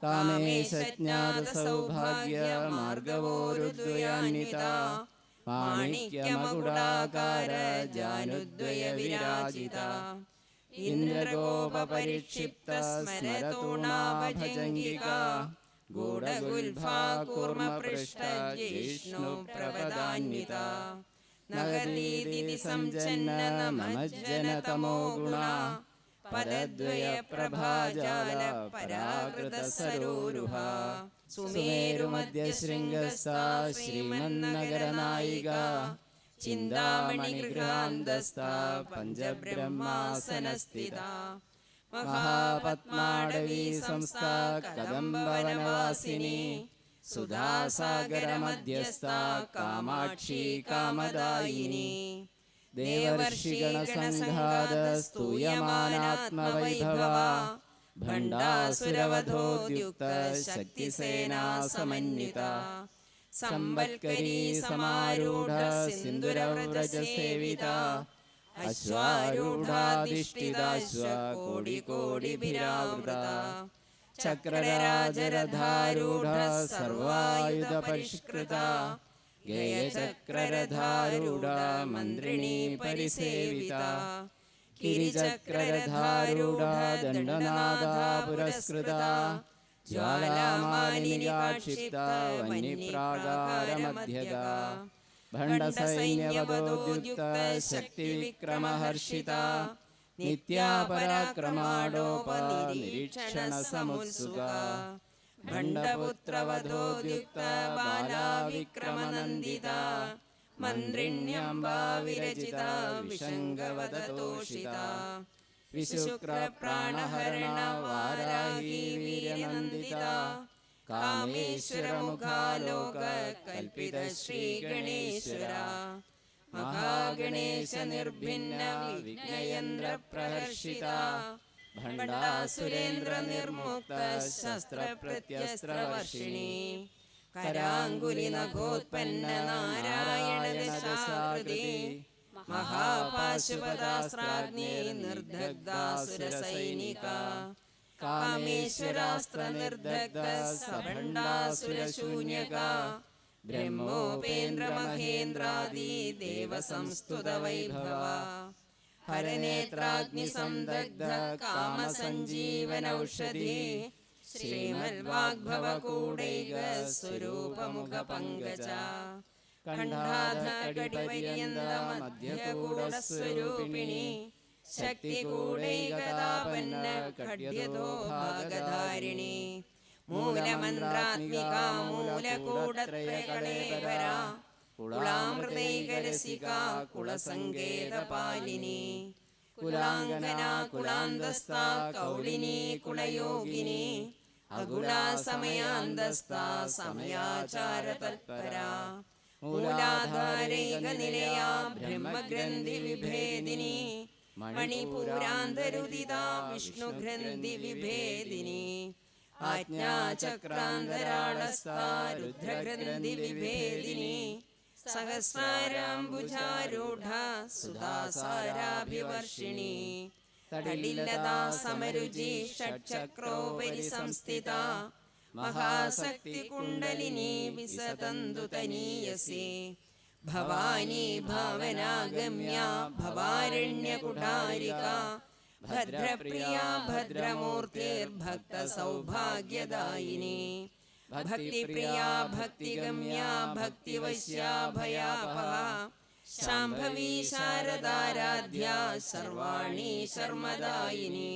കാമേശജ്ഞാതസൗഭാഗ്യമാർഗവോരുദ്വയാന്വിതാ മാണിക്യമകുടാകാര ജാനുദ്വയ വിരാജിത ഇന്ദ്രഗോപരിക്ഷിപ്ത സ്മരതൂണാഭജംഗികാ ഗൂഢഗുൽഫാ കൂർമ്മപൃഷ്ട ജിഷ്ണു പ്രപദാന്വിതാ നഗരീതി സംജന്ന നമജ്ജനതമോ ഗുണ പദദ്വയ പ്രഭാജാല പരാകൃത സരോരുഹ സുമേരുമധ്യശൃംഗസ്ഥാ ശ്രീമന്നഗരനായിക ചിന്താമണിഗൃഹാന്തസ്ഥാ പഞ്ചബ്രഹ്മാസനസ്ഥിതാ മഹാപത്മാടവീ സംസ്ഥാ കദംബവനവാസിനി സുധാസാഗരമധ്യസ്ഥാ കാമാക്ഷി കാമദായിനി ദേവർഷിഗണസംഘാതസ്തൂയമാനാത്മവൈഭവ ഭണ്ഡാസുരവധോദ്യുക്ത ശക്തിസേനാ സമന്വിത സംവത്കരീ സമാരൂഢ സിന്ദുരവ്രജസേവിത അശ്വാരൂഢാധിഷ്ഠിതാശ്വ കോടികോടിഭിരാവൃത ചക്രരാജരഥാരൂഢ സർവായുധ പരിഷ്കൃത ഗയചക്രരഥാരൂഢ മന്ത്രിണീ പരിസേവിത കിരിചക്രരഥാരൂഢ ദണ്ഡനാഥാ പുരസ്കൃത ജ്വാലാമാലിനികാക്ഷിപ്ത വന്യപ്രാകാരമധ്യഗ ഭണ്ഡസൈന്യവധോദ്യുക്ത ശക്തിവിക്രമഹർഷിത നിത്യാപരാക്രമാടോപ നിരീക്ഷണ സമുത്സുക ഭണ്ഡപുത്രവധോദ്യുക്ത ബാലാവിക്രമനന്ദിത മന്ത്രിണ്യംബാ വിരചിത വിശങ്കവദതോഷിത വിശുക്രപ്രാണഹരണ വാരാഹി വീര്യനന്ദിത കാമേശ്വരമുഖാലോക കൽപ്പിത ശ്രീഗണേശ്വര മഹാഗണേശ നിർഭിന്ന വിഘ്നയന്ത്ര പ്രഹർഷിത ഭണ്ഡാസുരേന്ദ്ര നിർമുക്ത ശസ്ത്രപ്രത്യസ്ത്രവർഷിണി കരാങ്കുലി നഖോത്പന്ന നാരായണ ദശാകൃതി മഹാപാശുപതാസ്ത്രാഗ്നി നിർദഗ്ധാസുരസൈനിക കാമേശ്വരാസ്ത്ര നിർദഗ്ധ സഭണ്ഡാസുരശൂന്യക ബ്രഹ്മോപേന്ദ്ര മഹേന്ദ്രാദി ദേവസംസ്തുത വൈഭവ ഹരനേത്രാഗ്നി സംദഗ്ധ കാമസഞ്ജീവനൌഷധി ശ്രീമദ്വാഗ്ഭവകൂടൈക സ്വരൂപമുഖ പങ്കജ കണ്ഠാധകടിപര്യന്ത മധ്യകൂടസ്വരൂപിണി ശക്തികൂടൈകതാപന്ന ഖഡ്യതോ ഭാഗധാരിണി മൂലമന്ത്രാത്മിക മൂലകൂടത്രയകളേവര കുളാമൃതൈകരസിക കുളസങ്കേതപാലിനി കുലാംഗന കുളാന്തസ്ഥാ കൗളിനി കുളയോഗിനി അകുലാ സമയാന്തസ്ഥാ സമയാചാര തത്പരാ മൂലാധാരൈക നിലയാ ബ്രഹ്മഗ്രന്ഥി വിഭേദിനി മണിപൂരാന്തരുദിതാ വിഷ്ണുഗ്രന്ഥി വിഭേദിനി ആജ്ഞാചക്രാന്തരാളസ്ഥാ രുദ്രഗ്രന്ഥി വിഭേദിനി സഹസ്രാരാംബുജാരൂഢ സുധാസാരാഭിവർഷിണി തടിലതാ സമരുചി ഷഡ്ചക്രോപരി സംസ്ഥിത മഹാശക്തി കുണ്ടലിനി വിസതന്തു തനീയസി ഭവാനി ഭാവനാഗമ്യ ഭവാരണ്യകുടാരിക ഭദ്രപ്രിയ ഭദ്രമൂർത്തിർഭക്ത സൗഭാഗ്യദായിനി ഭക്തിപ്രിയ ഭക്തിഗമ്യ ഭക്തിവശ്യാ ഭയാപഹ ശാംഭവി ശാരദാരാധ്യ സർവാണി ശർമ്മദായിനി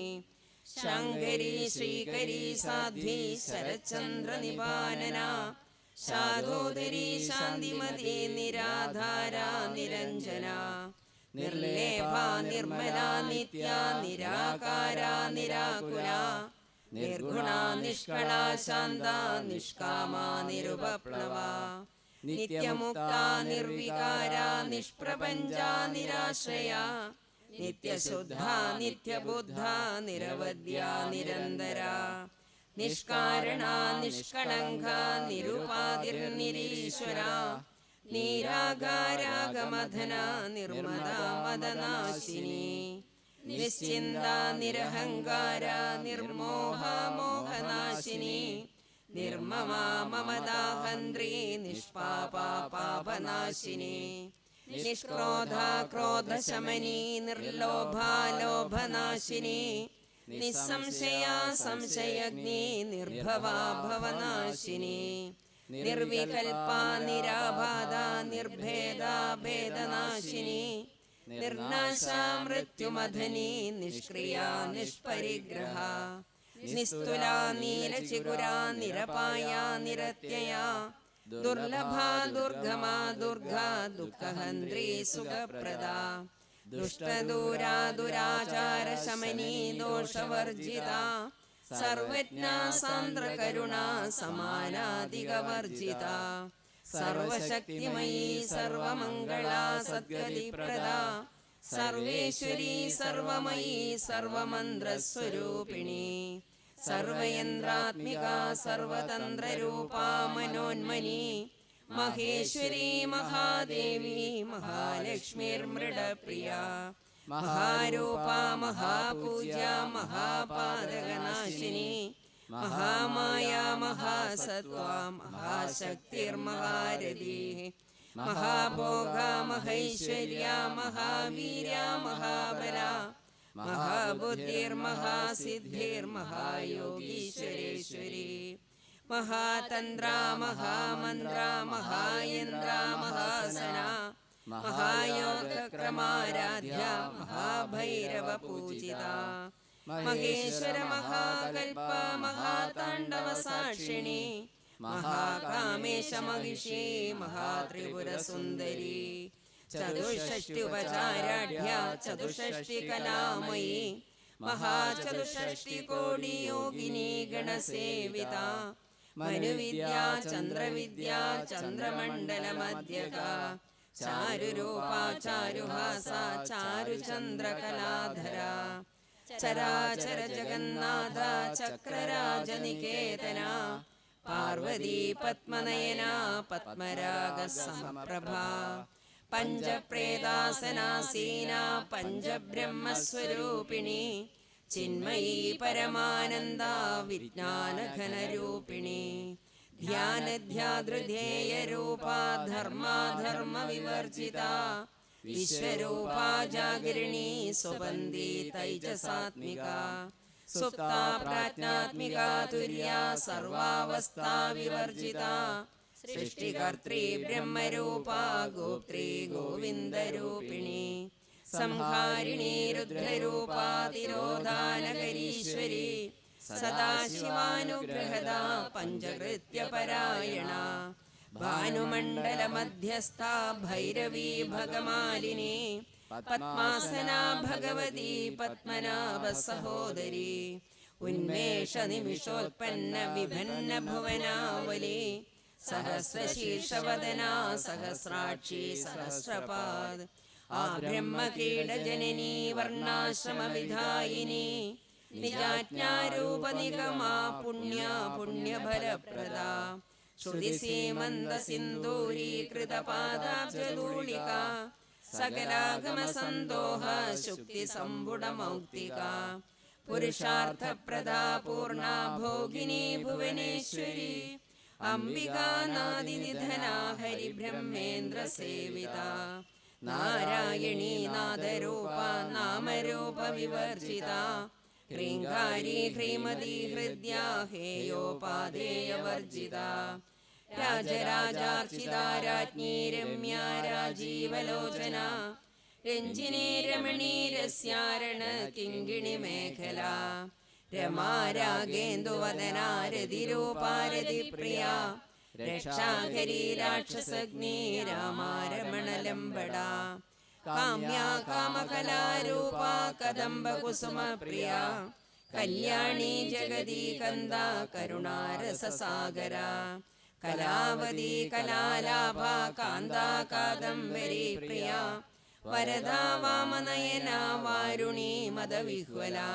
ശങ്കരി ശ്രീകരി സാധ്വി ശരചന്ദ്ര നിപാനന ശാദോദരി ശാന്തിമതി നിരാധാര നിരഞ്ജന നിർലേഭ നിർമ്മല നിത്യ നിരാകാര നിരാകുല നിർഗുണ നിഷ്കള ശാന്ത നിഷ്കാമ നിരുപപ്ലവ നിത്യമുക്ത നിർവികാര നിഷ്പ്രപഞ്ച നിരാശ്രയ നിത്യശുദ്ധ നിത്യബുദ്ധ നിരവധ്യ നിരന്തര നിഷ്കാരണ നിഷ്കളങ്ക നിരുപാധിർനിരീശ്വര നീരാകാരാഗമധന നിർമ്മദ മദനാശിനി നിശ്ചിന്ത നിരഹങ്കാര നിർമോഹ മോഹനാശിനി നിർമ്മമാ മമദാഹന്ത്രി നിഷ്പാപാ പാപനാശിനി നിഷ്ക്രോധാ ക്രോധശമനി നിർലോഭാ ലോഭനാശിനി നിസ്സംശയാ സംശയഗ്നി നിർഭവാ ഭവനാശിനി നിർവികൽപാ നിരാബാധ നിർഭേദാ ഭേദനാശിനി നിർനാശാ മൃത്യുമഥനി നിഷ്ക്രിയാ നിഷ്പരിഗ്രഹ നിസ്തുലാ നീലചിഗുരാ നിരപായാ നിരത്യയാ ദുർലഭാ ദുർഗമാ ദുർഗാ ദുഃഖഹന്ത്രി സുഖപ്രദാ ദുഷ്ടദൂരാ ദുരാചാര ശമനി ദോഷവർജിതാ സർവജ്ഞാ സാന്ദ്രകരുണാ സമാനാധികവർജിതാ സർവശക്തിമയീ സർവമംഗളാ സദ്ഗതിപ്രദാ സർവേശ്വരീ സർവമയീ സർവമന്ത്രസ്വരൂപിണി സർവയന്ത്രാത്മികാ സർവതന്ത്രരൂപാ മനോന്മനി മഹേശ്വരീ മഹാദേവി മഹാലക്ഷ്മീർമൃഡപ്രിയാ മഹാരൂപാ മഹാപൂജ്യാ മഹാപാതകനാശിനി മഹാമായാ മഹാസത്വാ മഹാശക്തിർമഹാരഥീ മഹാഭോഗാ മഹൈശ്വര്യാ മഹാവീര്യാ മഹാബലാ മഹാബുദ്ധിർമഹാസിദ്ധിർമഹായോഗീശ്വരേശ്വരി മഹാതന്ത്രാ മഹാമന്ത്രാ മഹായന്ത്രാ മഹാസനാ മഹായോഗക്രമാരാധ്യാ മഹാഭൈരവപൂജിതാ മഹേശ്വര മഹാകൽപ മഹാതാണ്ഡവസാക്ഷിണി മഹാകാമേശ മഹിഷി മഹാത്രിപുരസുന്ദരി ചതുഷ്ഷഷ്ട്യുപചാരാഢ്യാ ചതുഷ്ഷഷ്ടികലാമയീ മഹാചതുഷ്ഷഷ്ടികോടിയോഗിനി ഗണസേവിതാ മനുവിദ്യാ ചന്ദ്രവിദ്യാ ചന്ദ്രമണ്ഡലമധ്യകാ ചാരുരൂപാ ചാരുഹാസാ ചാരുചന്ദ്രകലാധരാ ചരാചര ജഗന്നാഥ ചക്രരാജനികേതനാ പാർവതീ പത്മനയനാ പത്മരാഗസമപ്രഭാ പഞ്ചപ്രേതാസനാസീനാ പഞ്ചബ്രഹ്മസ്വരൂപിണി ചിന്മയീ പരമാനന്ദാ വിജ്ഞാനഘനരൂപിണി ധ്യാനധ്യാധൃധേയരൂപാ ധർമാധർമ്മവിവർജിതാ വിശ്വരൂപാ ജാഗരിണീ സ്വപന്ദീ തൈജസാത്മികാ സുപ്താ പ്രാജ്ഞാത്മികാ തുര്യാ സർവാവസ്ഥാ വിവർജിതാ സൃഷ്ടികർत्री ബ്രഹ്മരൂപാ ഗോപ്ത്രീ ഗോവിന്ദരൂപിണി സംഹാരിണീ രുദ്രരൂപാ തിരോധാനകരീശ്വരി സദാശിവാനുഗ്രഹദാ പഞ്ചകൃത്യപരായണ ഭാനുമണ്ഡലമധ്യസ്ഥാ ഭൈരവീ ഭഗമാലിനി പത്മാസനാ ഭഗവതി പത്മനാഭ സഹോദരി ഉന്മേഷ നിമിഷോത്പന്ന വിഭിന്ന ഭുവനാവലി സഹസ്രശീർഷവദനാ സഹസ്രാക്ഷി സഹസ്രപാദ് ആ ബ്രഹ്മകീടജനനീ വർണ്ണാശ്രമവിധായിനി നിജാജ്ഞാരൂപനിഗമാ പുണ്യാ പുണ്യഫലപ്രദാ ശ്രുതിസീമന്തസിന്ദൂരീകൃതപാദാബ്ജധൂളികാ സകലാഗമസന്തോഹ ശുക്തിസമ്പുടമൗക്തികാ പുരുഷാർത്ഥപ്രദാ പൂർണാ ഭോഗിനി ഭുവനേശ്വരി അംബികാനാദിനിധനാ ഹരിബ്രഹ്മേന്ദ്രസേവിതാ നാരായണീ നാദരൂപാ നാമരൂപവിവർജിതാ ഹ്രീങ്കാരി ഹ്രീമതി ഹൃദ്യാ ഹേയോപാദേയവർജിതാ രാജരാജാർച്ചിതാ രാജ്ഞീ രമ്യാ രാജീവലോചനാ രഞ്ജിനീ രമണീ രസ്യാരണ കിങ്കിണി മേഖലാ രമാ രാഗേന്ദുവദനാ രതിരൂപാ രതിപ്രിയാ രക്ഷാകരീ രാക്ഷസഗ്നി രാമാ രമണലംബടാ കാമ്യാ കാമകലാരൂപാ കദംബകുസുമപ്രിയാ കല്യാണി ജഗതി കന്ദാ കരുണാരസസാഗരാ കലാവതി കലാലാഭാ കാന്താ കാദംബരി പ്രിയാ വരദാ വാമനയനാ വാരുണീ മദവിഹ്വലാ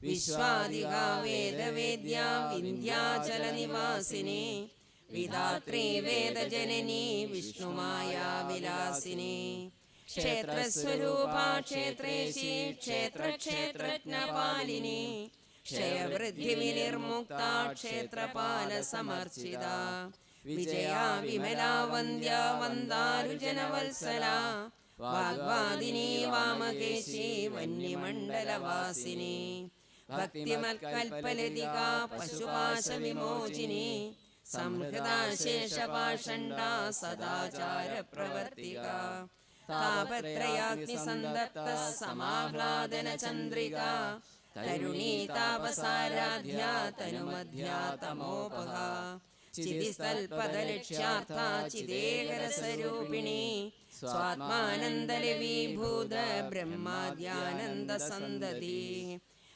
വിശ്വാദികാ വേദവേദ്യാ വിന്ധ്യാചലനിവാസിനി വിധാത്രീ വേദജനനീ വിഷ്ണുമായാ വിലാസിനി ക്ഷേത്രസ്വരൂപാ ക്ഷേത്രേശി ക്ഷേത്രക്ഷേത്രജ്ഞപാലിനി ക്ഷയവൃദ്ധി വിനിർമുക്ത ക്ഷേത്രപാല സമർച്ചിത വിജയാ വിമലാ വന്ദ്യ വന്ദാരുജനവത്സല വാഗ്വാദിനി വാമകേശി വന്യമണ്ഡലവാസിനി ഭക്തിമൽകൽപലതിക പശുപാശ വിമോചിനി സംഹൃതാ ശേഷപാഷണ്ഡ സദാചാര പ്രവർത്തിക താപത്രയാഗ്നിസന്തപ്ത സമാഹ്ലാദന ചന്ദ്രിക തരുണീ താപസാരാധ്യ തനുമധ്യാ തമോപഹ ചിതിസ്ഥൽപദലക്ഷ്യാർത്ഥ ചിദേകരസ്വരൂപിണി സ്വാത്മാനന്ദലവീഭൂത ബ്രഹ്മാദ്യാനന്ദ സന്തതി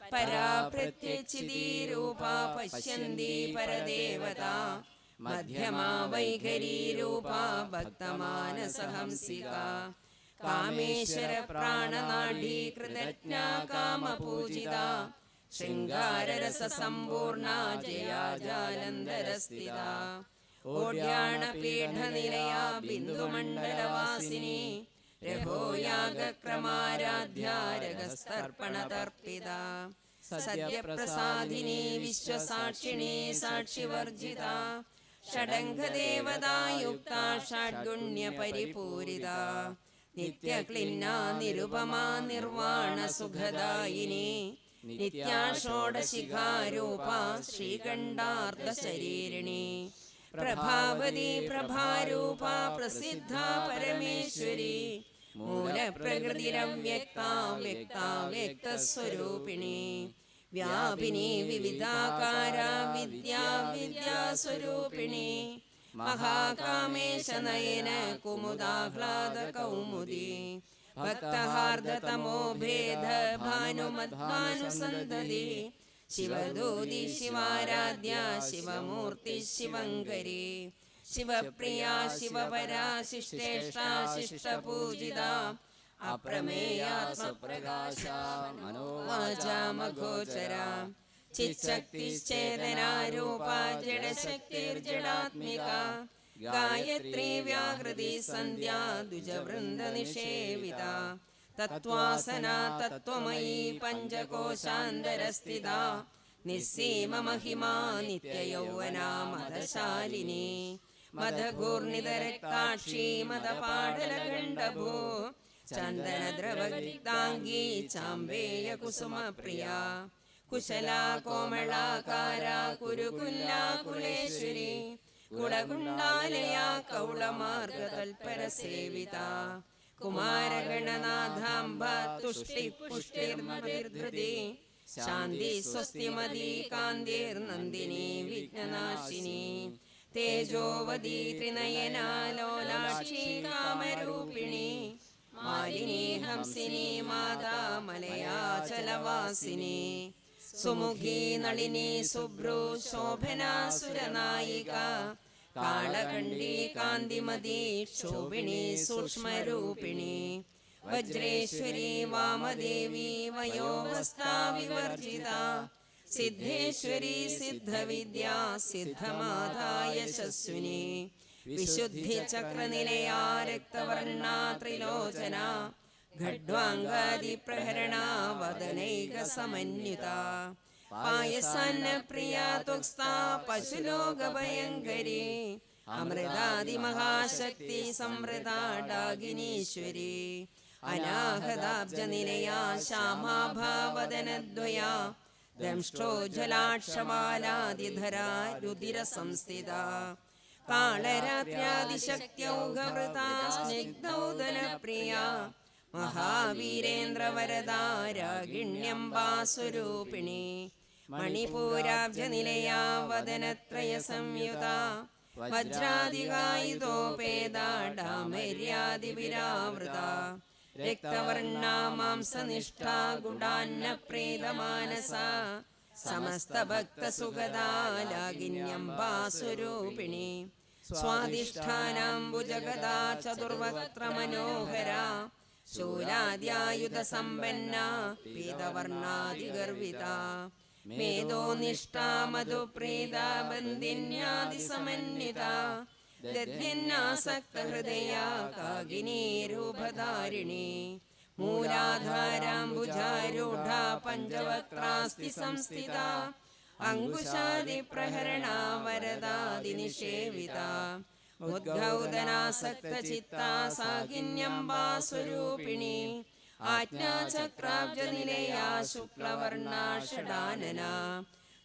പരാ പ്രത്യച്ചിദീരൂപാ പശ്യന്തി പരദേവതാ മധ്യമാ വൈഖരീരൂപാ ഭക്തമാനസഹംസിക കാമേശ്വര പ്രാണനാഡീ കൃതജ്ഞാ കാമപൂജിത ശൃംഗാരരസ സമ്പൂർണ ജയാ ജാലന്ധരസ്ഥിത ഓഢ്യാണപീഠനിലയാ ബിന്ദുമണ്ഡലവാസിനി രഘോയാഗക്രമാരാധ്യ രഗസ്തർപ്പണതർപ്പിത സത്യപ്രസാദിനി വിശ്വസാക്ഷിണി സാക്ഷിവർജിത ഷഡംഗദേവതായുക്ത ഷഡ്ഗുണ്യ പരിപൂരിത നിത്യക്ലിന്ന നിരുപമാ നിർവാണ സുഖദായിനി നിത്യാ ഷോഡശിഖാരൂപ ശ്രീകണ്ഠാർദ്ധ ശരീരിണി പ്രഭാവതി പ്രഭാരൂപ പ്രസിദ്ധ പരമേശ്വരി മൂലപ്രകൃതിരവ്യക്ത വ്യക്ത വ്യക്തസ്വരൂപിണി വ്യാപിനി വിവിധാകാര വിദ്യാ വിദ്യാസ്വരൂപിണി മഹാകാമേശ നയന കുമുദാഹ്ലാദ കൗമുദി ഭക്തഹാർദതമോ ഭേദ ഭാനുമദ്ഭാനുസന്തതി ശിവദൂതി ശിവാരാധ്യ ശിവമൂർത്തി ശിവങ്കരി ശിവപ്രിയാ ശിവപരാ ശിഷ്ടേഷ്ടാ ശിഷ്ടപൂജിത അപ്രമേയാത്മപ്രകാശ മനോവാചാമഗോചര ചിച്ഛക്തിശ്ചേതനാരൂപ ജഡശക്തിർജഡാത്മിക ഗായത്രീ വ്യാഹൃതി സന്ധ്യാ ദ്വിജവൃന്ദ നിഷേവിത തത്വാസന തത്വമയീ പഞ്ചകോശാന്തരസ്ഥിത നിസ്സീമ മഹിമാ നിത്യയൗവനാ മദശാലിനി മദഘൂർണിതരക്താക്ഷി മദപാടലഖണ്ഡഭൂ ചന്ദനദ്രവഗീതാംഗീ ചാമ്പേയ കുസുമപ്രിയാ കുശലാ കോമളാകാരാ കുരുകുല്ലാ കുലേശ്വരി കുളകുണ്ടാലയാ കൗളമാർഗതൽപരസേവിതാ കുമാരഗണനാഥാംബ തുഷ്ടിപുഷ്ടിർമതിർധൃതി ശാന്തി സ്വസ്തിമതി കാന്തിർനന്ദിനി വിഘ്നനാശിനി തേജോവതി ത്രിനയനാ ലോലാക്ഷി കാമരൂപിണി മാലിനി ഹംസിനി മാതാ മലയാചലവാസിനി സുമുഖി നളിനി സുഭ്രു ശോഭനാ സുരനായിക കാളകണ്ഠീ കാന്തിമതി ക്ഷോഭിണി സൂക്ഷ്മരൂപിണി വജ്രേശ്വരി വാമദേവി വയോവസ്ഥാ വിവർജിത സിദ്ധേശ്വരി സിദ്ധവിദ്യാ സിദ്ധമാതാ യശസ്വിനി വിശുദ്ധി ചക്രനിലയാ രക്തവർണാ ത്രിലോചന ഖഡ്വാംഗാദി പ്രഹരണ വദനൈക സമന്വിത പായസാന്ന പ്രിയാ ത്വക്സ്ഥാ പശുലോകഭയങ്കരി അമൃതാദി മഹാശക്തി സംവൃതാ ഡാകിനീശ്വരി അനാഹതാബ്ജനിലയാ ശ്യാമാഭാവദനദ്വയാ ദംഷ്ടോജ്വലാക്ഷമാലാദിധരാ രുധിര സംസ്ഥിത കാളരാത്ര്യാദിശക്ത്യൗഘവൃതാ സ്നിഗ്ധൗദനപ്രിയാ മഹാവീരേന്ദ്രവരദാ രാഗിണ്യംബാസ്വരൂപിണി മണിപൂരാബ്ജനിലയാ വദനത്രയ സംയുതാ വജ്രാദികായുധോപേതാ ഡാമര്യാദിവിരാവൃതാ രക്തവർണാ മാംസനിഷ്ഠാ ഗുഡാന്നപ്രീതമാനസാ സമസ്തഭക്തസുഗതാ ലാകിന്യംബാസ്വരൂപിണി സ്വാധിഷ്ഠാനാംബുജഗദാ ചതുർവക്ത്രമനോഹരാ ശൂലാദ്യായുധസമ്പന്നാ പീതവർണാദിഗർവിതാ മേധോനിഷ്ഠാ മധുപ്രീതാ ബന്ധിന്യാദിസമന്വിതാ ദധ്യന്നാസക്തഹൃദയാ കാകിനീരൂപധാരിണി മൂലാധാരാംബുജാരൂഢ പഞ്ചവക്ത്രാസ്തി സംസ്ഥിത അങ്കുശാദിപ്രഹരണ വരദാദിനിഷേവിത ഉദ്ഗൗദനാസക്തചിത്താ സാകിന്യംബാ സ്വരൂപിണി ആജ്ഞാചക്രാബ്ജനിലയാ ശുക്ലവർണാ ഷഡാനന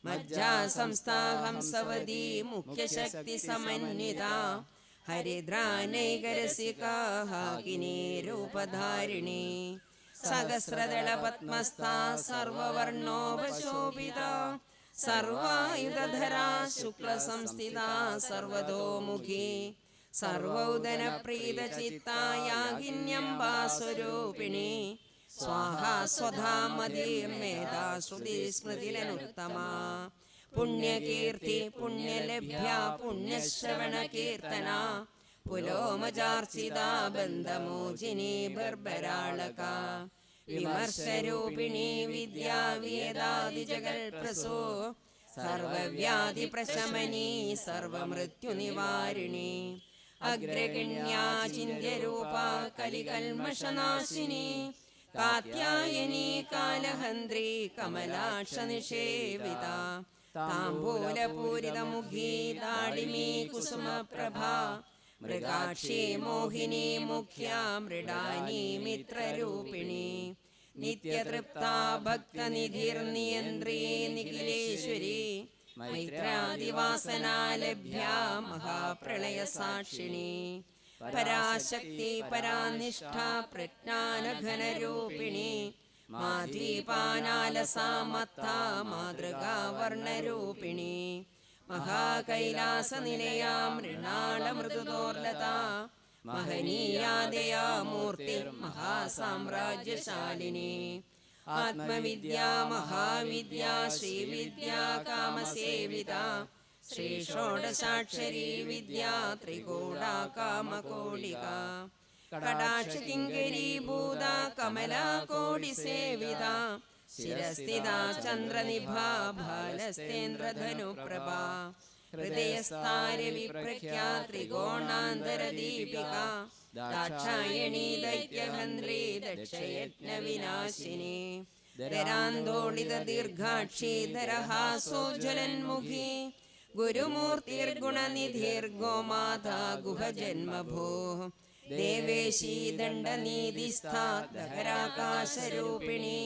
മജ്ജാ സംസ്ഥാ ഹംസവതീ മുഖ്യശക്തി സമന്വിത ഹരിദ്രാനൈകരസികാ ഹാകിനീ രൂപധാരിണി സഹസ്രദള പത്മസ്ഥാ സർവവർണോപശോഭിത സർവായുധധരാ ശുക്ലസംസ്ഥിതാ സർവതോമുഖി സർവൗദനപ്രീതചിത്തായാഗിന്യംബാ സ്വരൂപിണി സ്വാഹാ സ്വധാ മതിർമേധാ ശ്രുതി സ്മൃതിരനുത്തമാ പുണ്യകീർത്തി പുണ്യലഭ്യ പുണ്യശ്രവണ കീർത്തന പുലോമജാർച്ചിതാ ബന്ധമോചിനി ബർബരാളക വിമർശരൂപിണി വിദ്യാ വേദാദിജഗൽപ്രസോ സർവവ്യാധി പ്രശമനി സർവമൃത്യുനിവാരിണി അഗ്രഗണ്യാ ചിന്യരൂപ കലികൽമഷനാശിനി കാത്യായനി കാലഹന്ത്രി കമലാക്ഷ നിഷേവിത താംബൂലപൂരിതമുഖീ താടിമീ കുസുമപ്രഭാ മൃഗാക്ഷി മോഹിനി മുഖ്യാ മൃഡാനി മിത്രരൂപിണി നിത്യതൃപ്താ ഭക്തനിധിർനിയന്ത്രീ നിഖിലേശ്വരി മൈത്രാദിവാസനാ ലഭ്യാ മഹാപ്രളയ സാക്ഷിണി പരാശക്തി പരാനിഷ്ഠ പ്രജ്ഞാനഘനരൂപിണി മാധീപാനാലസാമത്താ മാതൃകാ വർണ്ണരൂപിണി മഹാകൈലാസനിലയാ മൃണാളമൃദുദോർലതാ മഹനീയാദയാ മൂർത്തിർ മഹാസാമ്രാജ്യശാലിനി ആത്മവിദ്യാ മഹാവിദ്യാ ശ്രീവിദ്യാ കാമസേവിത ശ്രീ ഷോഡശാക്ഷരീ വിദ്യാ ത്രികൂടാ കാമകോടിക കടാക്ഷ കിങ്കരീഭൂത കമലാ കോടിസേവിത ശിരസ്ഥിതാ ചന്ദ്രനിഭാ ഭാലസ്തേന്ദ്രധനുപ്രഭാ ഹൃദയസ്ഥാരവിപ്രഖ്യാ ത്രികോണാന്തരദീപിക ദാക്ഷായണീ ദൈത്യഹന്ത്രി ദക്ഷയജ്ഞവിനാശിനി ധരാന്തോളിത ദീർഘാക്ഷി ധരഹാസോജ്വലന്മുഖി ഗുരുമൂർത്തിർഗുണനിധിർഗോമാതാ ഗുഹജന്മഭൂ ദേവേശീ ദണ്ഡനീതിസ്ഥാ ദഹരാകാശരൂപിണി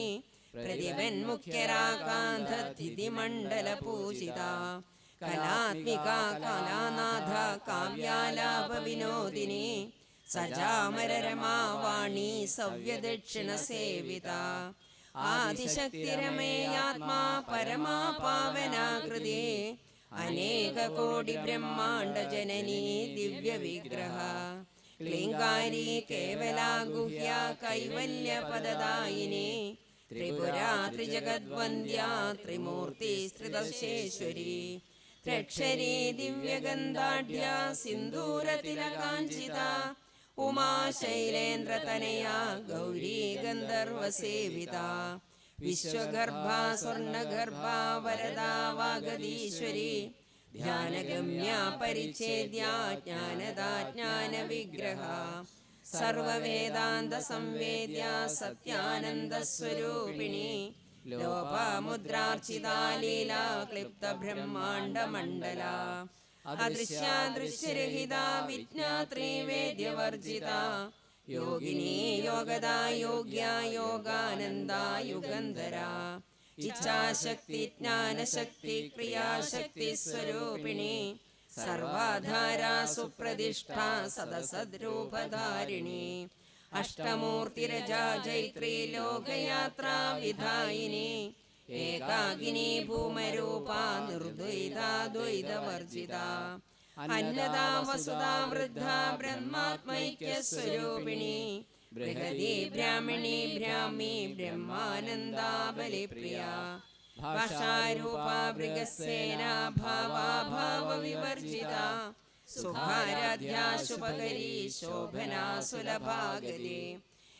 പ്രതിപന്മുഖ്യരാകാന്ധതിമണ്ഡലപൂജിത കലാത്മിക കലാനാഥ കാവ്യാലാപവിനോദിനി സജാമരരമാവാണി സവ്യദക്ഷിണ സേവിത ആദിശക്തിരമേയാത്മാ പരമാ പാവനാകൃതി അനേക കോടി ബ്രഹ്മാണ്ഡ ജനനീ ദിവ്യ വിഗ്രഹ ക്ലീങ്കാരി കേവലാ ഗുഹ്യ കൈവല്യ പദദായിനി ത്രിപുരാ ത്രിജഗദ്വന്ദ്യാ ത്രിമൂർത്തി സ്ത്രിദശേശ്വരി ത്രക്ഷരീ ദിവ്യഗന്ധാഢ്യ സിന്ദൂരതിലകാഞ്ചിത ഉമാ ശൈലേന്ദ്രതനയാ ഗൗരീ ഗന്ധർവസേവിത വിശ്വഗർഭാ സ്വർണഗർഭാ വരദാ വാഗദീശ്വരി ധ്യാനഗമ്യാ പരിച്ഛേദ്യാ ജ്ഞാനദാ ജ്ഞാനവിഗ്രഹ സർവവേദാന്ത സംവേദ്യാ സത്യാനന്ദസ്വരൂപിണി ലോപമുദ്രാർച്ചിതാ ലീലാ ക്ലിപ്ത ബ്രഹ്മാണ്ഡമണ്ഡല അദൃശ്യാദൃശ്യരഹിതാ വിജ്ഞാത്രീ വേദ്യവർജിത യോഗിനി യോഗദാ യോഗ്യാ യോഗാനന്ദാ യുഗന്ധരാ ഇച്ഛാശക്തി ജ്ഞാനശക്തി ക്രിയാശക്തി സ്വരൂപിണി സർവാധാരാ സുപ്രതിഷ്ഠാ സദസദ്രൂപധാരിണി അഷ്ടമൂർത്തിരജാ ജൈത്രീ ലോകയാത്രാ വിധായിനി ഏകാകിനി ഭൂമരൂപാ നിർദ്വൈതാ ദ്വൈതവർജിത അന്നദാ വസുധാ വൃദ്ധാ ബ്രഹ്മാത്മൈക്യസ്വരൂപിണി ബൃഹദീ ബ്രാഹ്മണി ബ്രാഹ്മി ബ്രഹ്മാനന്ദാ ബലിപ്രിയാ ഭാഷാരൂപാ മൃഗസേനാ ഭാവാ ഭാവവിവർജിത സുഖാരാധ്യാ ശുഭകരീ ശോഭനാ സുലഭാഗതി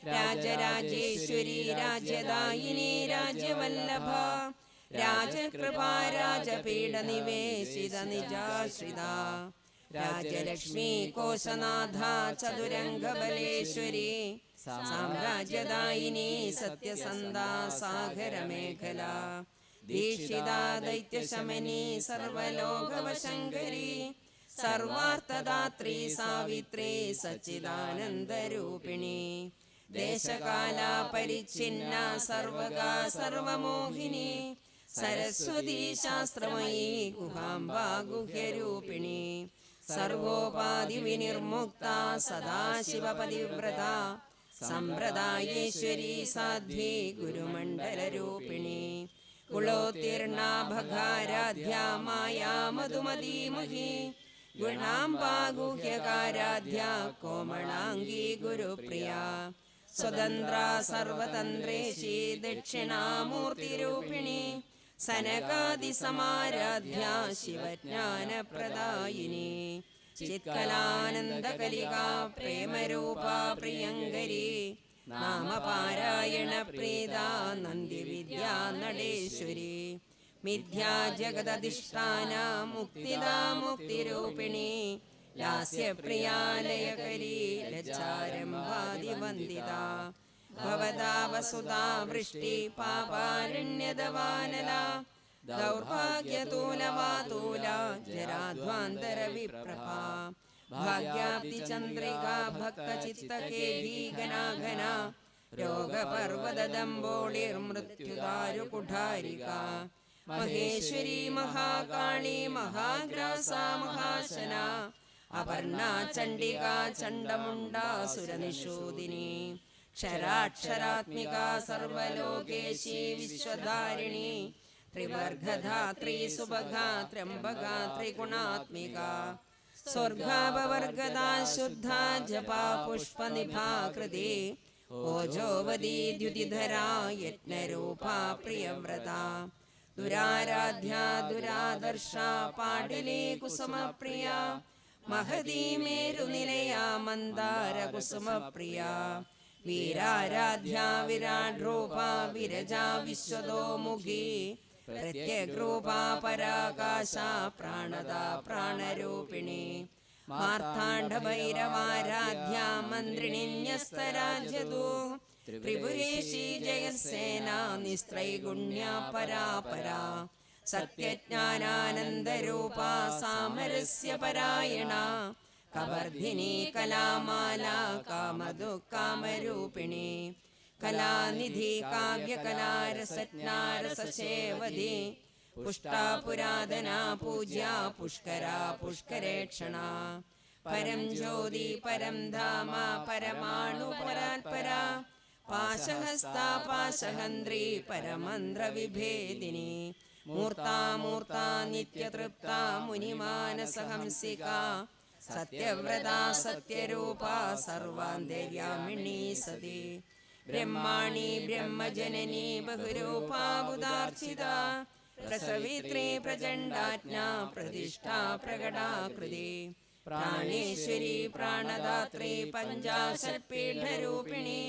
രാജരാജേശ്വരി രാജ്യദായിനി രാജ്യവല്ലഭ രാജകൃപാ രാജപീഠ നിവേശിത നിജാശ്രിത രാജലക്ഷ്മി കോശനാഥ ചതുരംഗബലേശ്വരി സാമ്രാജ്യദായിനി സത്യസന്ധാ സാഗരമേഖല ദീക്ഷിതാ ദൈത്യശമനി സർവലോകവശങ്കരി സർവാർത്ഥദാത്രി സാവിത്രി സച്ചിദാനന്ദരൂപിണി ദേശകാല പരിച്ഛിന്ന സർവകാ സർവമോഹിനി സരസ്വതി ശാസ്ത്രമയീ ഗുഹാംബാ ഗുഹ്യരൂപിണി സർവോപാധി വിനിർമുക്ത സദാശിവപതിവ്രത സമ്പ്രദായേശ്വരി സാധ്വി ഗുരുമണ്ഡലരൂപിണി കുളോത്തീർണ ഭഗാരാധ്യ മായാ മധുമതീമഹി ഗുണാംബാ ഗുഹ്യകാരാധ്യ കോമളാംഗീ ഗുരുപ്രിയ സ്വതന്ത്ര സർവതന്ത്രേശി ദക്ഷിണാമൂർത്തിരൂപിണി സനകാദിസമാരാധ്യ ശിവജ്ഞാനപ്രദായിനി ചിത്കലാനന്ദകലികാ പ്രേമരൂപാ പ്രിയങ്കരി നാമപാരായണ പ്രീതാ നന്ദിവിദ്യാ നടേശ്വരി മിഥ്യാ ജഗദധിഷ്ഠാന മുക്തിദാ മുക്തിരൂപിണി ലാസ്യപ്രിയാലയകരീ ലജ്ജാരംഭാദിവന്ദിത ഭവതാ വസുധാ വൃഷ്ടി പാപാരണ്യദവാനല ദൗർഭാഗ്യതൂലവാതൂല ജരാധ്വാന്തര വിപ്രഭ ഭാഗ്യാപ്തി ചന്ദ്രികാ ഭക്തചിത്തകേഹി ഘനാഘന രോഗപർവതദംബോളിർമൃത്യുദാരുകുഠാരിക മഹേശ്വരി മഹാകാളി മഹാഗ്രാസാ മഹാശന അപർണാ ചണ്ഡികാ ചണ്ഡമുണ്ടാസുരനിഷൂദിനി ക്ഷരാക്ഷരാത്മികാ സർവലോകേശി വിശ്വധാരിണി ത്രിവർഗധാത്രി സുഭഗാ ത്രംബകാ ത്രിഗുണാത്മികാ സ്വർഗാപവർഗദാ ശുദ്ധ ജപാ പുഷ്പനിഭാകൃതി ഓജോവതി ദ്യുതിധരാ യജ്ഞരൂപാ പ്രിയവ്രത ദുരാരാധ്യ ദുരാദർശ പാടിലി കുസുമപ്രിയ മഹതീ മേരുനിലയാ മന്ദാര കുസുമപ്രിയ വീരാരാധ്യ വിരാട് രൂപ വിരജാ വിശ്വതോമുഖി പ്രത്യഗ്രൂപാ പരാകാശ പ്രാണദാ പ്രാണരൂപിണി മാർത്താണ്ഡഭൈരവാരാധ്യ മന്ത്രിണിന്യസ്തരാജ്യതു ത്രിപുരേശി ജയസേനാ നിസ്ത്രൈഗുണ്യ പരാപരാ സത്യജ്ഞാനാനന്ദരൂപാ സാമരസ്യ പരായണ കവർധിനി കലാമാലാ കാമദുഃഖാമരൂപിണി കലാനിധി കാവ്യകലാരസജ്ഞാരസേവധി പുഷ്ടാ പുരാതനാ പൂജ്യാ പുഷ്കരാ പുഷ്കരേക്ഷണ പരം ജ്യോതി പരം ധാമ പരമാണു പരാത്പരാ പാശഹസ്താ പാശഹന്ത്രി പരമന്ത്ര വിഭേദിനി മൂർത്താമൂർത്താ നിത്യതൃപ്താ മുനിമാനസഹംസികാ സത്യവ്രതാ സത്യരൂപാ സർവാന്തര്യാമിണീ സതി ബ്രഹ്മാണി ബ്രഹ്മജനനി ബഹുരൂപാ ബുധാർച്ചിതാ പ്രസവിത്രി പ്രചണ്ഡാജ്ഞാ പ്രതിഷ്ഠാ പ്രകടാകൃതി പ്രാണേശ്വരി പ്രാണദാത്രി പഞ്ചാശത്പീഠരൂപിണി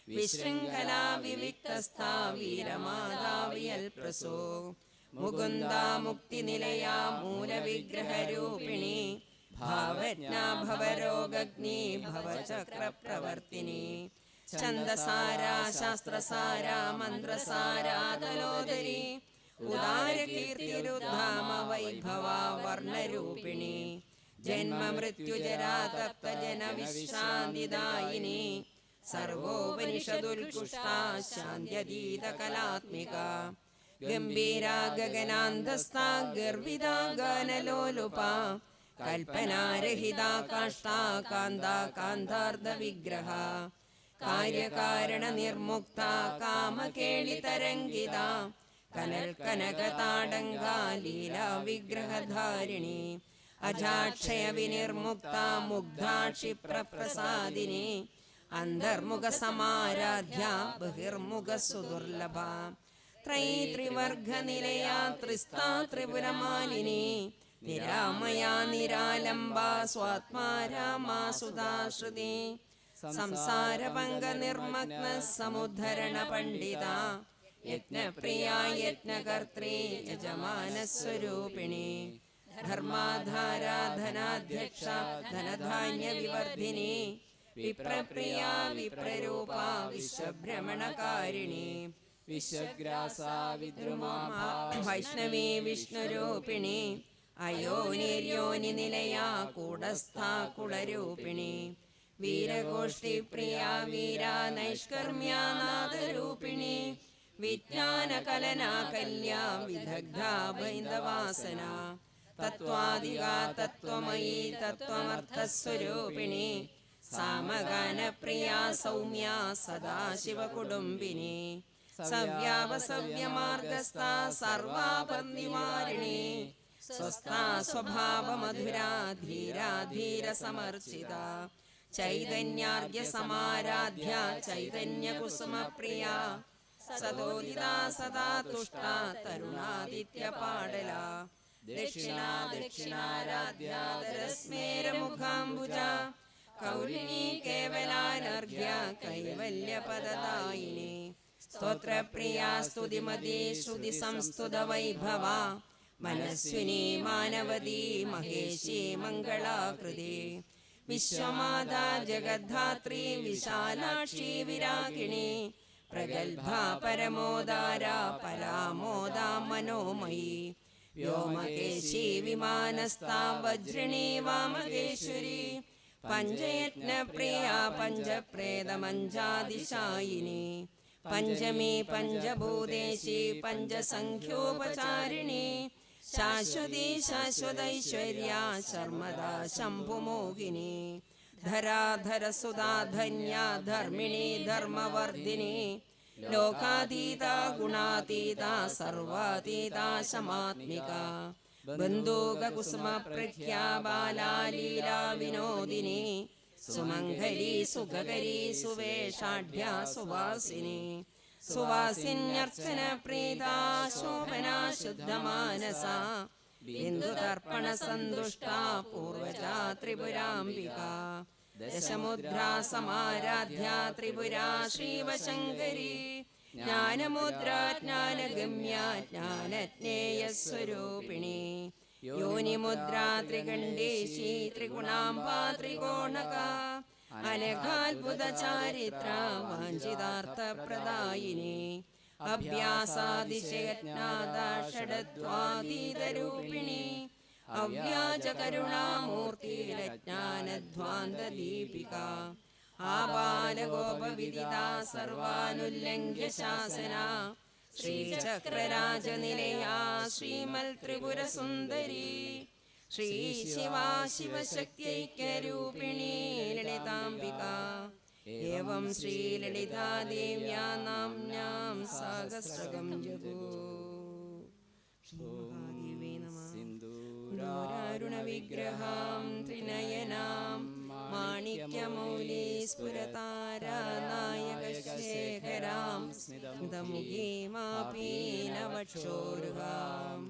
വിശൃംഖലാ വിവിക്തസ്ഥാ വീരമാതാ വിയൽപ്രസോ മുകുന്ദാ മുക്തിനിലയാ മൂലവിഗ്രഹരൂപിണി ഭാവജ്ഞാ ഭവരോഗഗ്നി ഭവചക്രപ്രവർത്തിനി ഛന്ദസാരാ ശാസ്ത്രസാരാ മന്ത്രസാരാ തലോദരി ഉദാരകീർത്തിരുദ്ധാമ വൈഭവാ വർണ്ണരൂപിണി ജന്മമൃത്യുജരാ തപ്തജന വിശ്രാന്തിദായിനി സർവോപനിഷദുൽകുഷ്ഠാ ശാന്ത്യതീത കലാത്മിക ഗംഭീരാ ഗഗനാന്തസ്ഥാ ഗർവിതാ ഗാനലോലുപാ കൽപ്പനാരഹിതാ കാഷ്ഠാ കാന്താ കാന്താർദ്ധ വിഗ്രഹ കാര്യകാരണ നിർമുക്ത കാമകേളിതരംഗിത കനൽ കനകതാടങ്കാ ലീലാ വിഗ്രഹധാരിണി അജാക്ഷയ വിനിർമുക്ത മുഗ്ധാക്ഷിപ്രപ്രസാദിനി അന്തർമുഖ സമാരാധ്യ ബഹിർമുഖ സുദുർലഭ ത്രൈത്രിവർഗ നിലയാ ത്രിസ്താ ത്രിപുരമാലിനി നിരാമയാ നിരാലംബാ സ്വാത്മാ രാമാ സുധാശ്രുതി സംസാരപങ്ക നിർമ്മഗ്ന സമുദ്ധരണ പണ്ഡിത യജ്ഞപ്രിയ യജ്ഞകർत्री യജമാനസ്വരൂപിണി ധർമാധാരാധനാധ്യക്ഷ ധനധാന്യ വിവർധിനി വിപ്രപ്രിയ വിപ്രരൂപ വിശ്വഭ്രമണകാരിണി വിശ്വഗ്രാസ വിദ്രുമാ വൈഷ്ണവി വിഷ്ണുരൂപിണി അയോനിര്യോനി നിലയാ കൂടസ്ഥാ കുളരൂപിണി വീരഗോഷ്ഠിപ്രിയ വീര നൈഷ്കർമ്മ്യാനാദരൂപിണി വിജ്ഞാനകലനാ കല്യാ വിദഗ്ധാ ബൈന്ദവാസന തത്വാദികാ തത്വമയീ തത്വമർത്ഥസ്വരൂപിണി സാമഗാനപ്രിയാ സൗമ്യാ സദാശിവകുടുംബിനി സവ്യാവസവ്യമാർഗസ്ഥാ സർവാപന്നിവാരിണി സ്വസ്ഥാ സ്വഭാവമധുരാ ധീരാ ധീരസമർച്ചിത ചൈതന്യാർഘ്യസമാരാധ്യ ചൈതന്യകുസുമപ്രിയാ സദോദിതാ സദാ തുഷ്ടാ തരുണാദിത്യപാടല ദക്ഷിണാ ദക്ഷിണാരാധ്യാദരസ്മേരമുഖാംബുജ കൗലിനീ കേവലാനർഘ്യ കൈവല്യപദദായിനി സ്തോത്രപ്രിയാ സ്തുതിമതീ ശ്രുതി സംസ്തുത വൈഭവ മനസ്വിനി മാനവതീ മഹേശി മംഗളാകൃതി വിശ്വമാതാ ജഗദ്ധാത്രി വിശാലാക്ഷി വിരാഗിണി പ്രഗൽഭാ പരമോദാരാ പരാമോദാ മനോമയീ വ്യോമകേശി വിമാനസ്ഥാ വജ്രിണീ വാമകേശ്വരി പഞ്ചയജ്ഞപ്രിയാ പഞ്ചപ്രേതമഞ്ജാദിശായിനി പഞ്ചമീ പഞ്ചഭൂതേശി പഞ്ചസംഖ്യോപചാരിണി ശാശ്വതി ശാശ്വതൈശ്വര്യാ ശർമ്മദാ ശംഭുമോഹിനി ധരാധരസുധാ ധന്യാ ധർമ്മിണി ധർമ്മവർദ്ധിനി ലോകാതീതാ ഗുണാതീതാ സർവാതീതാ ശമാത്മിക ബന്ധൂകകുസുമപ്രഖ്യാ ബാലാ ലീലാ വിനോദിനി സുമംഗലി സുഖകരി സുവേഷാഢ്യ സുവാസിനി സുവാസിന്യർച്ചന പ്രീതാ ശോഭനാ ശുദ്ധമാനസ ബിന്ദുതർപ്പണ സന്തുഷ്ടാ പൂർവജാ ത്രിപുരാംബിക ദശമുദ്രാ സമാരാധ്യ ത്രിപുരാ ശ്രീവശങ്കരി ജ്ഞാനമുദ്രാ ജ്ഞാനഗമ്യ ജ്ഞാനജ്ഞേയസ്വരൂപിണി യോനിമുദ്രാ ത്രികണ്ഠേശി ത്രിഗുണാംബാ ത്രികോണക അനഘാത്ഭുത ചാരിത്ര വാഞ്ചിതാർത്ഥപ്രദായിനി അഭ്യാസാതിശയജ്ഞാതാ ഷഡദ്വാതീതരൂപിണി അവ്യാജകരുണാമൂർത്തിരജ്ഞാനധ്വാന്തദീപിക ആബാലഗോപവിദിതാ സർവാനുല്ലംഘ്യ ശാസന ശ്രീചക്രരാജനിലയാ ശ്രീമൽ ത്രിപുരസുന്ദരി ശ്രീ ശിവാ ശിവശക്ത്യൈക്യരൂപിണി ലളിതാംബിക ഏവം ശ്രീലളിതാദേവ്യാ നാമ്നാം സഹസ്രകം ജഗോ ശ്രീമഹാദേവേ നമഃ സിന്ദൂരാരുണവിഗ്രഹാം ത്രിനയനാം മാണിക്യമൗലീസ്ഫുരതാരാനായകശേഖരാം സ്മിതമുഖീമാപീനവക്ഷോരുഹാം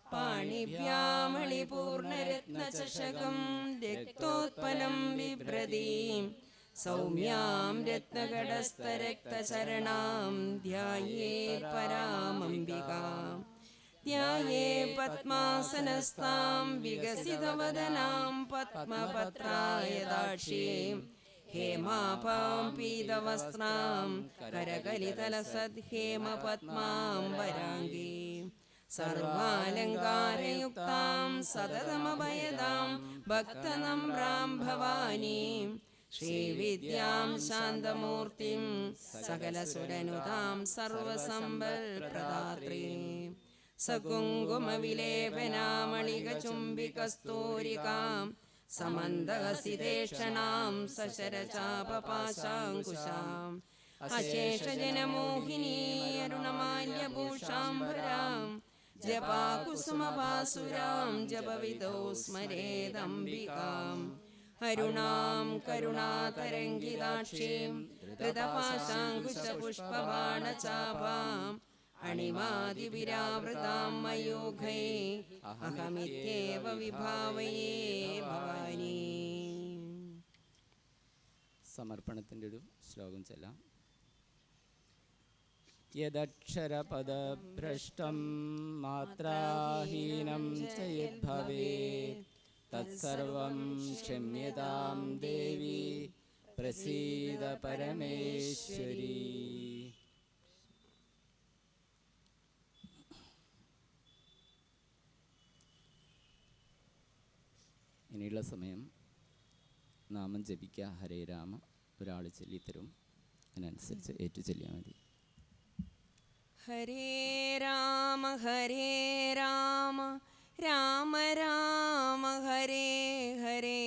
പാണിഭ്യാമളിപൂർണരത്നചഷകം രക്തോത്പലം ബിഭ്രതീം സൗമ്യാം രത്നകടസ്ഥരക്തചരണാം ധ്യായേത് പരാമംബികാം ധ്യായേ പത്മാസനസ്ഥാം വികസിതവദനാം പത്മപത്രായദാക്ഷീം ഹേമാപാം പീതവസ്ത്രാം കരകലിതലസദ്ഹേമപത്മാം വരാംഗീം സർവാലങ്കാരയുക്താം സതതമഭയദാം ഭക്തനമ്രാം ഭവാനീം ശ്രീവിദ്യാം ശാന്തമൂർത്തിം സകലസുരനുതാം സർവസമ്പൽ പ്രദാത്രീം സകുങ്കുമവിലേപനാമളികചുംബികസ്തൂരികാം സമന്തഹസിതേഷണാം സശരചാപപാശാങ്കുശാം അശേഷജനമോഹിനി അരുണമാല്യഭൂഷാംബരാം ജപാകുസുമഭാസുരാം ജപവിദോ സ്മരേദംബികാം അരുണാം കരുണാതരംഗിതാക്ഷീം ധൃതപാശാങ്കുശപുഷ്പബാണചാപാം അണിമാതിവിരാവൃതാം മയൂഖൈ അഹമിത്യേവ വിഭാവയേ ഭവാനി. സമർപ്പണത്തിൻ്റെ ഒരു ശ്ലോകം ചൊല്ലാം. യദക്ഷരപദഭ്രഷ്ടം മാത്രാഹീനം ച യദ്ഭവേത് തത്സർവം ക്ഷമ്യതാം ദേവി പ്രസീദ പരമേശ്വരി. ഇനിയുള്ള സമയം നാമം ജപിക്കുക. ഹരേ രാമ ഒരാൾ ചൊല്ലിത്തരും, അതിനനുസരിച്ച് ഏറ്റു ചൊല്ലിയാൽ മതി. ഹരേ രാമ രാമ രാമ ഹരേ ഹരേ,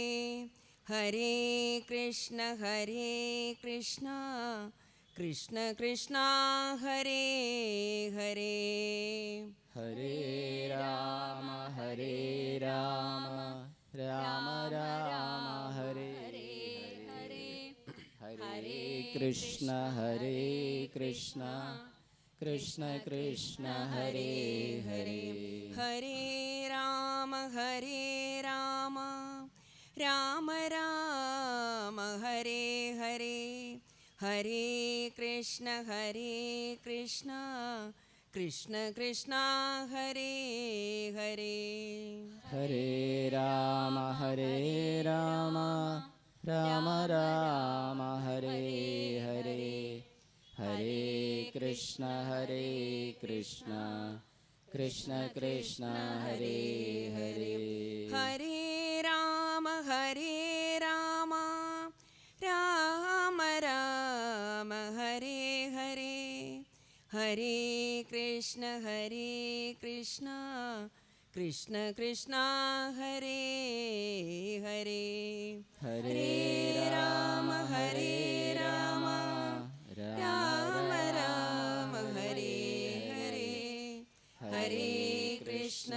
ഹരേ കൃഷ്ണ കൃഷ്ണ കൃഷ്ണ ഹരേ ഹരേ. ഹരേ രാമ രാമ രാമ ഹരേ ഹരേ, ഹരേ കൃഷ്ണ കൃഷ്ണ കൃഷ്ണ ഹരേ ഹരേ. ഹരേ രാമ രാമ രാമ ഹരേ ഹരേ, ഹരേ കൃഷ്ണ കൃഷ്ണ കൃഷ്ണ ഹരേ ഹരേ. ഹരേ രാമ രാമ രാമ ഹരേ ഹരേ, ഹരേ കൃഷ്ണ കൃഷ്ണ കൃഷ്ണ ഹരേ ഹരേ. ഹരേ രാമ രാമ ഹരേ ഹരേ, ഹരേ കൃഷ്ണ കൃഷ്ണ കൃഷ്ണ ഹരേ ഹരേ. ഹരേ രാമ രാമ രാമ ഹരേ ഹരേ, ഹരേ കൃഷ്ണ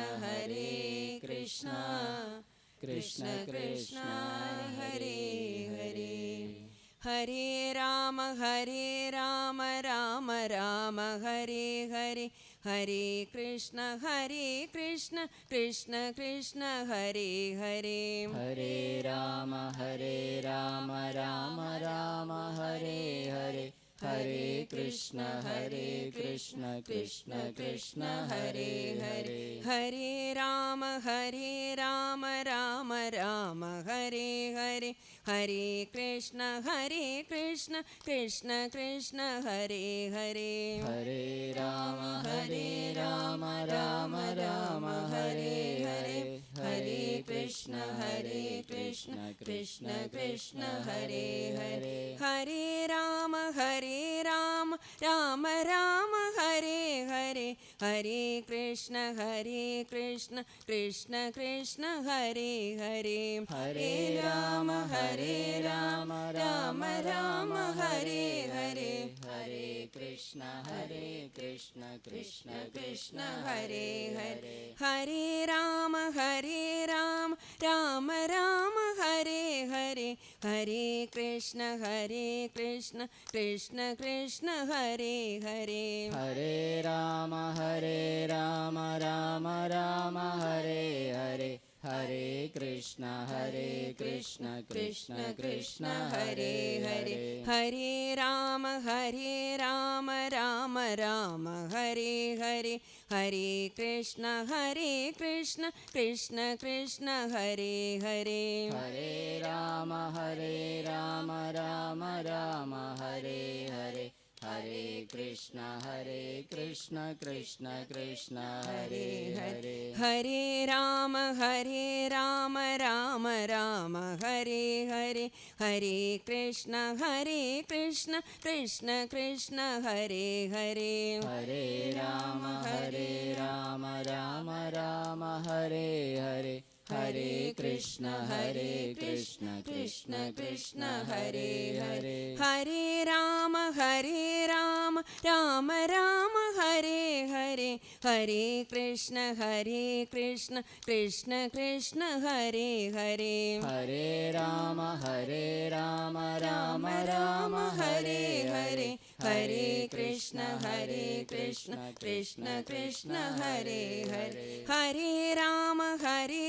കൃഷ്ണ കൃഷ്ണ ഹരേ ഹരേ. ഹരേ രാമ രാമ രാമ ഹരേ ഹരേ, ഹരേ കൃഷ്ണ കൃഷ്ണ കൃഷ്ണ ഹരേ ഹരേ. ഹരേ രാമ രാമ ഹരേ ഹരേ, ഹരേ കൃഷ്ണ കൃഷ്ണ ഹരേ ഹരേ. ഹരേ രാമ രാമ ഹരേ ഹരേ, ഹരേ കൃഷ്ണ കൃഷ്ണ ഹരേ ഹരേ. ഹരേ രാമ രാമ ഹരേ ഹരേ, ഹരേ കൃഷ്ണ കൃഷ്ണ ഹരേ ഹരേ. ഹരേ രാമ രാമ ഹരേ ഹരേ, ഹരേ കൃഷ്ണ കൃഷ്ണ ഹരേ ഹരേ. ഹരേ രാമ രാമ ഹരേ ഹരേ, ഹരേ കൃഷ്ണ കൃഷ്ണ ഹരേ ഹരേ. ഹരേ രാമ രാമ ഹരേ ഹരേ, ഹരേ കൃഷ്ണ കൃഷ്ണ ഹരേ ഹരേ. ഹരേ രാമ രാമ ഹരേ ഹരേ, ഹരേ കൃഷ്ണ കൃഷ്ണ ഹരേ ഹരേ. ഹരേ രാമ രാമ ഹരേ ഹരേ, ഹരേ കൃഷ്ണ കൃഷ്ണ ഹരേ ഹരേ. ഹരേ രാമ രാമ ഹരേ ഹരേ, ഹരേ കൃഷ്ണ കൃഷ്ണ ഹരേ ഹരേ. ഹരേ രാമ രാമ ഹരേ ഹരേ, ഹരേ കൃഷ്ണ കൃഷ്ണ ഹരേ ഹരേ. ഹരേ രാമ രാമ ഹരേ ഹരേ, ഹരേ കൃഷ്ണ കൃഷ്ണ ഹരേ ഹരേ. ഹരേ രാമ രാമ ഹരേ ഹരേ, ഹരേ കൃഷ്ണ കൃഷ്ണ ഹരേ ഹരേ. ഹരേ രാമ രാമ ഹരേ ഹരേ, ഹരേ കൃഷ്ണ കൃഷ്ണ ഹരേ ഹരേ. ഹരേ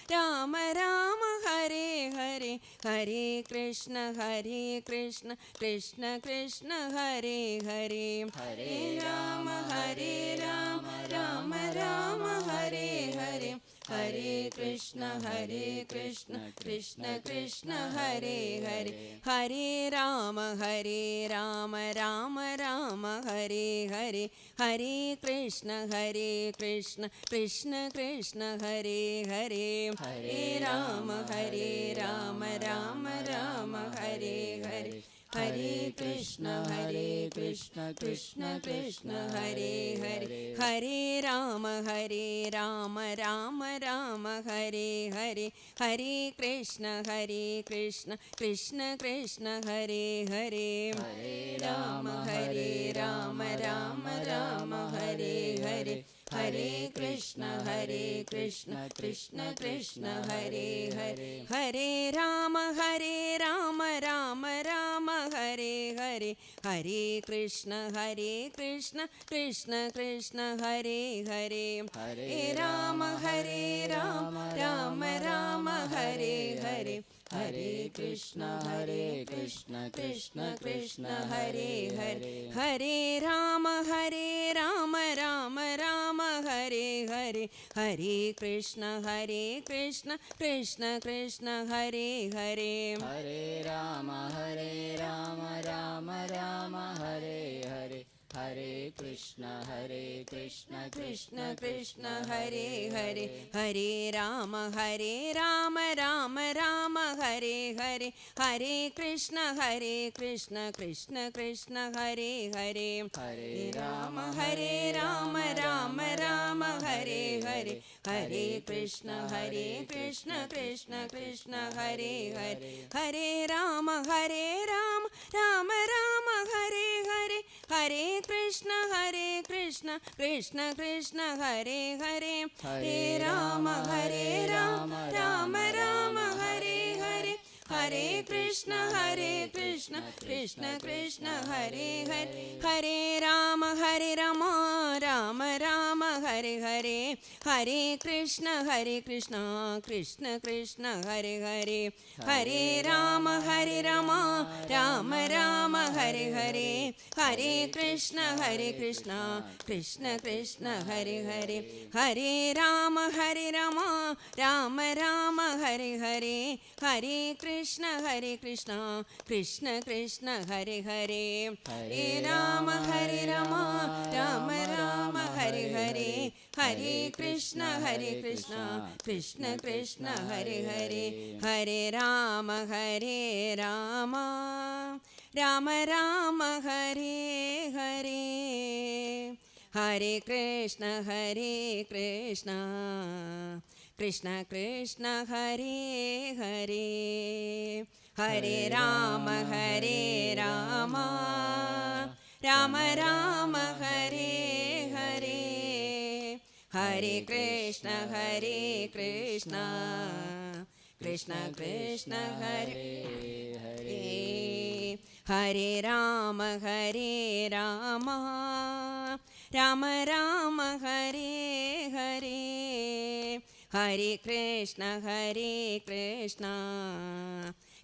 രാമ രാമ ഹരേ ഹരേ, ഹരേ കൃഷ്ണ കൃഷ്ണ കൃഷ്ണ ഹരേ ഹരേ ഹരേ രാമ രാമ രാമ ഹരേ ഹരേ ഹരേ കൃഷ്ണ കൃഷ്ണ കൃഷ്ണ ഹരേ ഹരേ ഹരേ രാമ രാമ രാമ ഹരേ ഹരേ ഹരേ കൃഷ്ണ കൃഷ്ണ കൃഷ്ണ ഹരേ ഹരേ ഹരേ രാമ രാമ രാമ ഹരേ ഹരേ ഹരേ കൃഷ്ണ കൃഷ്ണ കൃഷ്ണ ഹരേ ഹരേ ഹരേ രാമ രാമ രാമ ഹരേ ഹരേ ഹരേ കൃഷ്ണ കൃഷ്ണ കൃഷ്ണ ഹരേ ഹരേ ഹരേ രാമ രാമ രാമ ഹരേ ഹരേ ഹരേ കൃഷ്ണ കൃഷ്ണ കൃഷ്ണ ഹരേ ഹരേ ഹരേ രാമ രാമ രാമ ഹരേ ഹരേ ഹരേ കൃഷ്ണ കൃഷ്ണ കൃഷ്ണ ഹരേ ഹരേ ഹരേ രാമ രാമ രാമ ഹരേ ഹരേ ഹരേ കൃഷ്ണ കൃഷ്ണ കൃഷ്ണ ഹരേ ഹരേ ഹരേ രാമ രാമ രാമ ഹരേ ഹരേ ഹരേ കൃഷ്ണ കൃഷ്ണ കൃഷ്ണ ഹരേ ഹരേ ഹരേ രാമ രാമ രാമ ഹരേ ഹരേ ഹരേ കൃഷ്ണ കൃഷ്ണ കൃഷ്ണ ഹരേ ഹരേ ഹരേ രാമ രാമ ഹരേ ഹരേ ഹരേ കൃഷ്ണ കൃഷ്ണ കൃഷ്ണ ഹരേ ഹരേ ഹരേ രാമ രാമ രാമ ഹരേ ഹരേ ഹരേ കൃഷ്ണ കൃഷ്ണ കൃഷ്ണ ഹരേ ഹരേ ഹരേ രാമ രാമ ഹരേ ഹരേ ഹരേ കൃഷ്ണ കൃഷ്ണ കൃഷ്ണ ഹരേ ഹരേ ഹരേ രാമ രാമ ഹരേ ഹരേ ഹരേ കൃഷ്ണ കൃഷ്ണ കൃഷ്ണ ഹരേ ഹരേ ഹരേ രാമ രാമ ഹരേ ഹരേ ഹരേ കൃഷ്ണ കൃഷ്ണ കൃഷ്ണ ഹരേ ഹരേ ഹരേ രാമ രാമ ഹരേ ഹരേ ഹരേ കൃഷ്ണ കൃഷ്ണ കൃഷ്ണ ഹരേ ഹരേ ഹരേ രാമ രാമ ഹരേ ഹരേ ഹരേ കൃഷ്ണ കൃഷ്ണ കൃഷ്ണ ഹരേ ഹരേ ഹരേ രാമ രാമ ഹരേ ഹരേ ഹരേ കൃഷ്ണ കൃഷ്ണ കൃഷ്ണ ഹരേ ഹരേ ഹരേ രാമ രാമ ഹരേ ഹരേ ഹരേ കൃഷ്ണ കൃഷ്ണ കൃഷ്ണ ഹരേ ഹരേ ഹരേ രാമ രാമ രാമ ഹരേ ഹരേ ഹരേ കൃഷ്ണ കൃഷ്ണ കൃഷ്ണ ഹരേ ഹരേ ഹരേ രാമ രാമ രാമ ഹരേ ഹരേ ഹരേ കൃഷ്ണ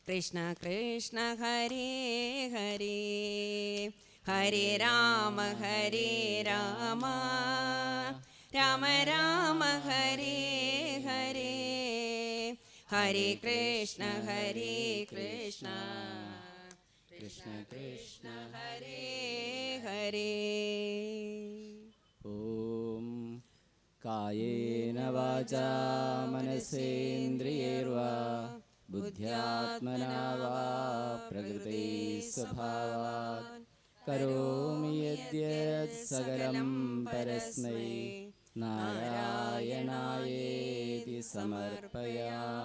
കൃഷ്ണ കൃഷ്ണ ഹരേ ഹരേ ഹരേ രാമ രാമ രാമ ഹരേ ഹരേ ഹരേ കൃഷ്ണ കൃഷ്ണ കൃഷ്ണ ഹരേ ഹരേ ഓം കായേന വാചാ മനസേന്ദ്രിയൈർവാ ബുദ്ധ്യാത്മനാ വാ പ്രകൃതൈ സ്വഭാവാത് കരോമി യദ്യത് സകലം പരസ്മൈ നാരായണായേതി സമർപ്പയാമി.